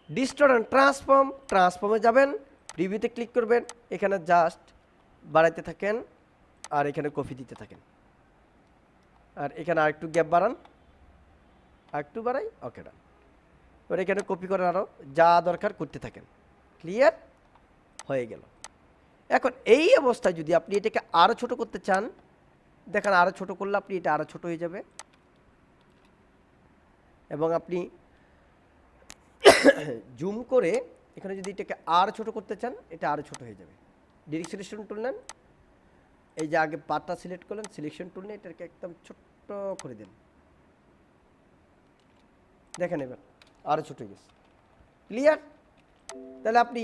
Speaker 1: ডিস্টোরেন্ট ট্রান্সফর্মে যাবেন, প্রিভিউতে ক্লিক করবেন, এখানে জাস্ট বাড়াইতে থাকেন আর এখানে কপি দিতে থাকেন, আর এখানে আরেকটু গ্যাপ বাড়ান, আরেকটু বাড়াই, ওকে ডান। এবার এখানে কপি করে আরও যা দরকার করতে থাকেন, ক্লিয়ার হয়ে গেল। এখন এই অবস্থায় যদি আপনি এটাকে আরও ছোট করতে চান, দেখেন আরও ছোট করলে আপনি এটা আরও ছোট হয়ে যাবে, এবং আপনি জুম করে এখানে যদি এটাকে আরও ছোট করতে চান, এটা আরও ছোট হয়ে যাবে। ডিরেক্ট সিলেকশন টুল নেন, এই যে আগে পাতটা সিলেক্ট করলেন, সিলেকশন টুল নিয়ে এটাকে একদম ছোট্ট করে দেন, দেখেন এবার আরও ছোট হয়ে গেছে, ক্লিয়ার। তাহলে আপনি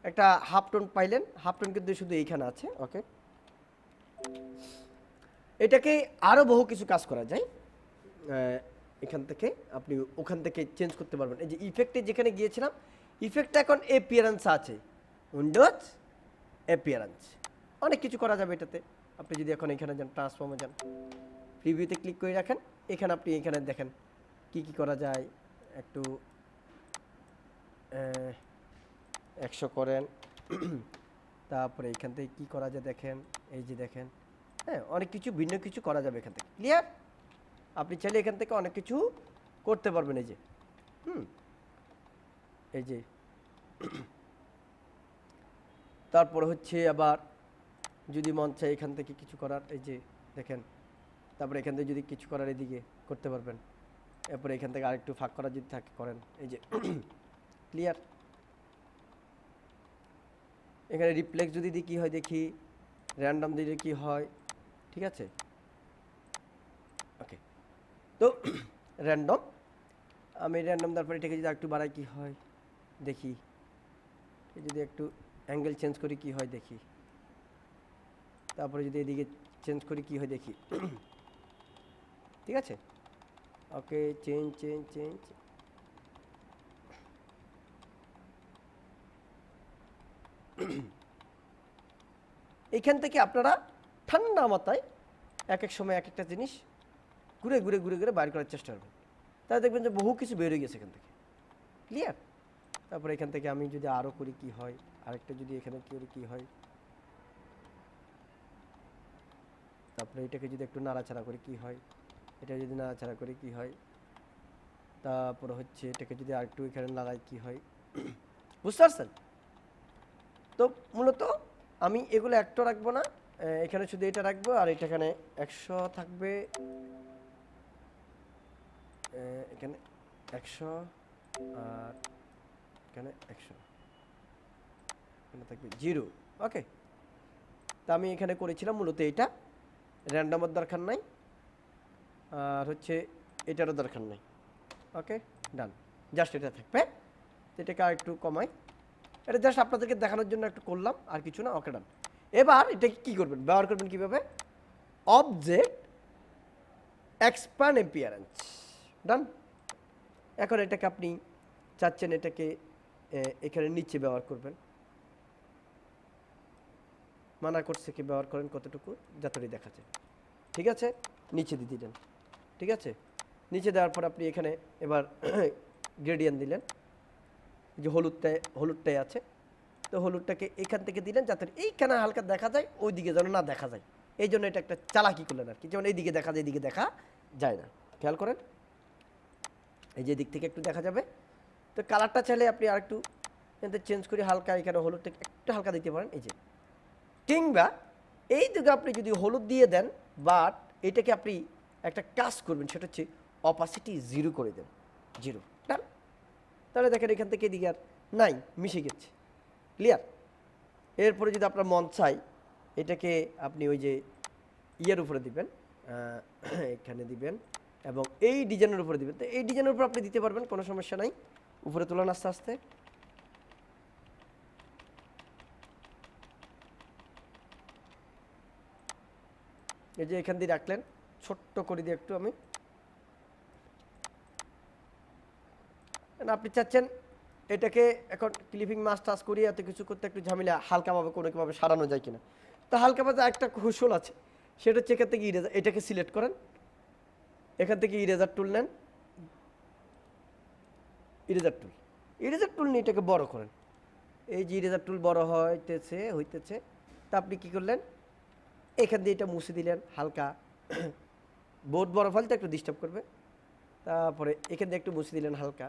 Speaker 1: একটা হাফ টোন পাইলেন, হাফ টোন কিন্তু শুধু এইখানে আছে। ওকে, এটাকে আরও বহু কিছু কাজ করা যায়, এখান থেকে আপনি ওখান থেকে চেঞ্জ করতে পারবেন। এই যে ইফেক্টে যেখানে গিয়েছিলাম, ইফেক্টটা এখন অ্যাপিয়ারেন্স আছে, উইন্ডোজ অ্যাপিয়ারেন্স, অনেক কিছু করা যাবে এটাতে। আপনি যদি এখন এখানে যান, ট্রান্সফর্মে যান, প্রিভিউতে ক্লিক করে রাখেন, এখানে আপনি এখানে দেখেন কি কি করা যায়, একটু 100 করেন, তারপরে এখান থেকে কী করা যায় দেখেন, এই যে দেখেন, হ্যাঁ অনেক কিছু ভিন্ন কিছু করা যাবে এখান থেকে, ক্লিয়ার। আপনি চাইলে এখান থেকে অনেক কিছু করতে পারবেন, এই যে এই যে তারপরে হচ্ছে আবার যদি মন চায় এখান থেকে কিছু করার, এই যে দেখেন, তারপরে এখান থেকে যদি কিছু করার এদিকে করতে পারবেন, এরপরে এখান থেকে আরেকটু ফাঁক করা যদি থাকে করেন, এই যে ক্লিয়ার। এখানে রিপ্লেক্স যদি দিই কী হয় দেখি, র্যান্ডম দিলে কী হয়, ঠিক আছে। ওকে, তো র্যান্ডম, আমি র্যান্ডম তারপরে এটাকে যদি একটু বাড়াই কী হয় দেখি, যদি একটু অ্যাঙ্গেল চেঞ্জ করি কী হয় দেখি, তারপরে যদি এদিকে চেঞ্জ করি কী হয় দেখি, ঠিক আছে। ওকে, চেঞ্জ চেঞ্জ চেঞ্জ, এইখান থেকে আপনারা ঠান্ডা মাথায় এক এক সময় এক একটা জিনিস ঘুরে ঘুরে ঘুরে ঘুরে বাইর করার চেষ্টা করবেন, তাহলে দেখবেন যে বহু কিছু বের হয়ে গেছে এখান থেকে। ক্লিয়ার? তারপরে এখান থেকে আমি যদি আরও করি কি হয়, আরেকটা যদি এখানে করি কি হয়, তারপরে এটাকে যদি একটু নাড়াচাড়া করি কি হয়, এটা যদি নাড়াচাড়া করি কি হয়, তারপরে হচ্ছে এটাকে যদি আরেকটু এখানে নাড়াই কি হয়, বুঝতে পারছেন? তো মূলত আমি এগুলো একটা রাখবো না, এখানে শুধু এটা রাখবো, আর এটা এখানে 100 থাকবে, এখানে 100, আর এখানে 100, এখানে থাকবে 0। ওকে, তা আমি এখানে করেছিলাম মূলত এটা, র্যান্ডামের দরকার নাই, আর হচ্ছে এটারও দরকার নাই। ওকে, ডান, জাস্ট এটা থাকবে। এটাকে আর একটু কমাই, এটা জাস্ট আপনাদেরকে দেখানোর জন্য একটু করলাম, আর কিছু না। ওকে, ডান। এবার এটাকে কি করবেন, ব্যবহার করবেন কিভাবে, অবজেক্ট এক্সপ্যান্ড অ্যাপিয়ারেন্স, ডান। এখন এটাকে আপনি চাচ্ছেন এটাকে এখানে নিচে ব্যবহার করবেন, মানা করছে কি ব্যবহার করেন কতটুকু, যতটুকু দেখা যায়, ঠিক আছে, নিচে দিয়ে দিলেন, ঠিক আছে। নিচে দেওয়ার পর আপনি এখানে এবার গ্রেডিয়েন্ট দিলেন, যে হলুদটাই আছে, তো হলুদটাকে এখান থেকে দিলেন যাতে এইখানে হালকা দেখা যায়, ওই দিকে যেন না দেখা যায়, এই জন্য এটা একটা চালাকি করলেন আর কি, যেমন এইদিকে দেখা যায়, এইদিকে দেখা যায় না। খেয়াল করেন, এই যে দিক থেকে একটু দেখা যাবে। তো কালারটা চাইলে আপনি আর একটু চেঞ্জ করে হালকা এখানে হলুদটাকে একটু হালকা দিতে পারেন, এই যে, কিংবা এই দিকে আপনি যদি হলুদ দিয়ে দেন, বাট এটাকে আপনি একটা কাজ করবেন, সেটা হচ্ছে অপাসিটি 0 করে দেন, 0, ডান। তাহলে দেখেন এখান থেকে এদিকে আর নাই, মিশে গেছে। ক্লিয়ার? এরপরে যদি আপনার মন চাই, এটাকে আপনি ওই যে ইয়ের উপরে দিবেন, এখানে দিবেন, এবং এই ডিজাইনের উপরে দিবেন। তো এই ডিজাইনের উপর আপনি দিতে পারবেন, কোনো সমস্যা নাই। উপরে তোলান আস্তে আস্তে, এই যে এখান দিয়ে রাখলেন, ছোট্ট করে দিয়ে একটু আমি, আপনি চাচ্ছেন এটাকে এখন ক্লিপিং মাছ টাচ করিয়ে এত কিছু করতে একটু ঝামেলা, হালকাভাবে কোনো কীভাবে সারানো যায় কিনা। তো হালকাভাবে একটা কৌশল আছে, সেটা হচ্ছে এখান থেকে ইরেজার, এটাকে সিলেক্ট করেন, এখান থেকে ইরেজার টুল নেন, ইরেজার টুল নিয়ে এটাকে বড় করেন। এই যে ইরেজার টুল বড় হইতেছে, তা আপনি কী করলেন, এখান দিয়ে এটা মুছে দিলেন হালকা, বোর্ড বড় ফলতে একটু ডিস্টার্ব করবে। তারপরে এখান দিয়ে একটু মুছে দিলেন হালকা,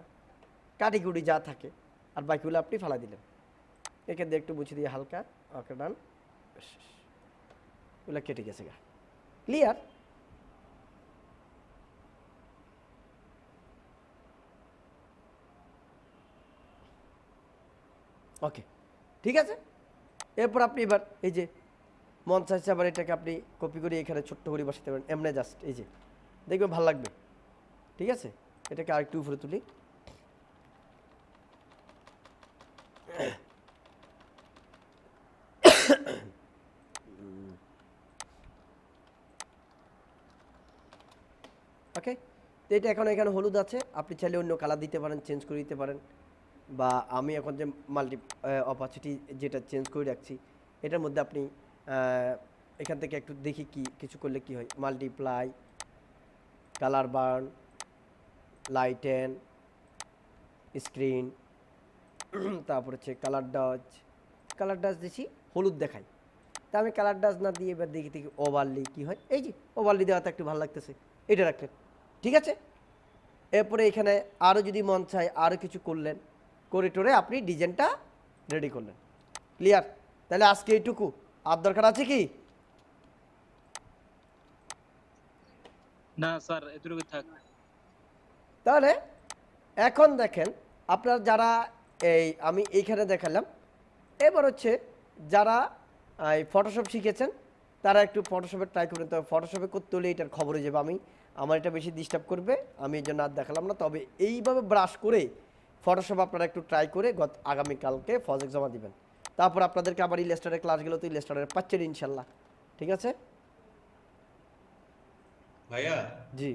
Speaker 1: কাটিকুটি যা থাকে, আর বাকিগুলো আপনি ফালা দিলেন, এখান দিয়ে একটু মুছে দিয়ে হালকা। ওকে, ডান, ওগুলো কেটে গেছে গা। ক্লিয়ার? ওকে, ঠিক আছে। এরপর আপনি এবার এই যে মন চাইছে, আবার এটাকে আপনি কপি করে এখানে ছোট্ট করে বসাতে পারেন, এমনি জাস্ট এই যে দেখবেন ভালো লাগবে। ঠিক আছে, এটাকে আরেকটু উপরে তুলি, ওকে। তো এটা এখন এখানে হলুদ আছে, আপনি চাইলে অন্য কালার দিতে পারেন, চেঞ্জ করে দিতে পারেন, বা আমি এখন যে মাল্টি অপাসিটি যেটা চেঞ্জ করে রাখছি, এটার মধ্যে আপনি এখান থেকে একটু দেখি কি কিছু করলে কি হয়, multiply, colour burn, lighten, screen, তারপর হচ্ছে কালার ডাজ দিছি, হলুদ দেখাই। তা আমি কালার ডাজ না দিয়ে এবার দেখি ওভারলি কি হয়, এই যে ওভারলি দেওয়াতে একটু ভালো লাগতেছে, এটা রাখলেন, ঠিক আছে। এরপরে এখানে আরও যদি মন চায় আরও কিছু করলেন, করে টোরে আপনি ডিজাইনটা রেডি করলেন। ক্লিয়ার? তাহলে আজকে এইটুকু, আর দরকার আছে কি?
Speaker 3: না স্যার, এতটুকু থাক।
Speaker 1: তাহলে এখন দেখেন, আপনার যারা আমি এইখানে দেখালাম, এবার হচ্ছে যারা এই ফটোশপ শিখেছেন তারা একটু ফটোশপে ট্রাই করবেন। তবে ফটোশপে করতে হলে এটার খবর হয়ে যাবে, আমার এটা বেশি ডিস্টার্ব করবে, আমি এই জন্য আর দেখালাম না। তবে এইভাবে ব্রাশ করে ফটোশপ আপনারা একটু ট্রাই করে আগামীকালকে প্রজেক্ট জমা দিবেন। তারপর আপনাদেরকে আবার ইলাস্ট্রেটরের ক্লাসগুলো তো ইলাস্ট্রেটরে পাচ্ছেন ইনশাল্লাহ, ঠিক আছে?
Speaker 2: ভাইয়া,
Speaker 1: জি,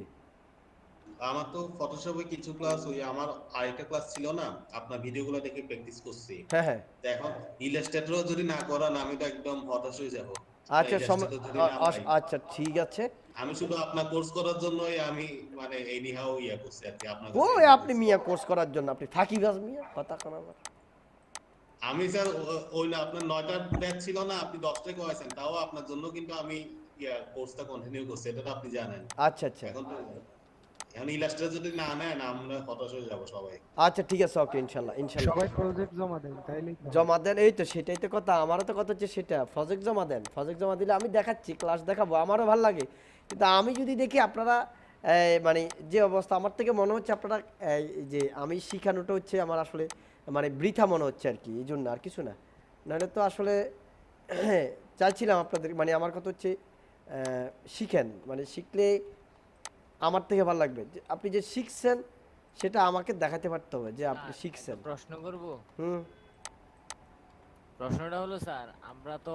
Speaker 2: আমার তো ফটোশপে কিছু ক্লাস ওই আমার আরেকটা ক্লাস ছিল না, আপনার ভিডিওগুলো দেখে প্র্যাকটিস করছি।
Speaker 1: হ্যাঁ হ্যাঁ
Speaker 2: তো এখন ইলাস্ট্রেটরও যদি না করান আমি তো একদম হতাশ হয়ে যাব।
Speaker 1: আচ্ছা
Speaker 2: ইলাস্ট্রেটর যদি না পাই,
Speaker 1: আচ্ছা ঠিক আছে।
Speaker 2: আমি শুধু আপনার কোর্স করার জন্যই আমি মানে এনিহাও ইয়া করছি আর কি, আপনার
Speaker 1: ও
Speaker 2: কাছে এনরোল
Speaker 1: আপনি
Speaker 2: হইছি।
Speaker 1: মিয়া কোর্স করার জন্য আপনি ফাঁকিবাজ মিয়া, কথা কোন আবার।
Speaker 2: আমি স্যার ওই না আপনার 9টা ব্যাচ ছিল না, আপনি 10টায় করাইছেন, তাও আপনার জন্য কিন্তু আমি ইয়া কোর্সটা কন্টিনিউ করছি, এটা তো আপনি জানেন।
Speaker 1: আচ্ছা আচ্ছা
Speaker 2: এখন তো এখন ইলাস্ট্রেটর যদি না নেন আমরা হতাশ হয়ে যাব সবাই।
Speaker 1: আচ্ছা ঠিক আছে, ওকে ইনশাল্লাহ ইনশাল্লাহ
Speaker 5: সবাই প্রজেক্ট জমা দেন তাইলেই তো হবে।
Speaker 1: জমা দেন, এই তো সেটাই তো কথা, আমারও তো কথা হচ্ছে সেটা, প্রজেক্ট জমা দেন, প্রজেক্ট জমা দিলে আমি দেখাচ্ছি, ক্লাস দেখাবো, আমারও ভালো লাগে। কিন্তু আমি যদি দেখি আপনারা মানে যে অবস্থা, আমার থেকে মনে হচ্ছে আপনারা যে আমি শিখানোটা হচ্ছে আমার আসলে মানে বৃথা মনে হচ্ছে আর কি, এই জন্য আর কিছু না। নাহলে তো আসলে চাইছিলাম আপনাদের, মানে আমার কথা হচ্ছে শিখেন, মানে শিখলে আমার থেকে ভালো লাগবে, যে আপনি যে শিখছেন সেটা আমাকে দেখাতে পারতে হবে যে আপনি শিখছেন।
Speaker 6: প্রশ্ন করব।
Speaker 1: হুম।
Speaker 6: প্রশ্নটা হলো স্যার, আমরা তো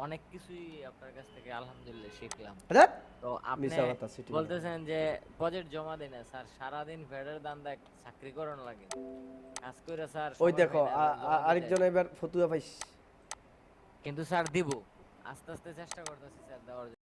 Speaker 6: অনেক কিছুই আপনার কাছ থেকে আলহামদুলিল্লাহ শিখলাম।
Speaker 1: আরে
Speaker 6: তো আপনি
Speaker 1: মিছা কথা, সিটি
Speaker 6: বলতেছেন যে প্রজেক্ট জমা দেন না স্যার, সারাদিন ফেডার দান্দা চাকরি করানো লাগে, কাজ করে স্যার
Speaker 1: ওই
Speaker 6: সময়
Speaker 1: দেখো
Speaker 6: পাই না, জমা দিতে।
Speaker 1: আরেকজন এবার ফতুয়া পাইস।
Speaker 6: কিন্তু স্যার দিব, আস্তে আস্তে চেষ্টা করতেছি স্যার দেওয়ার জন্য।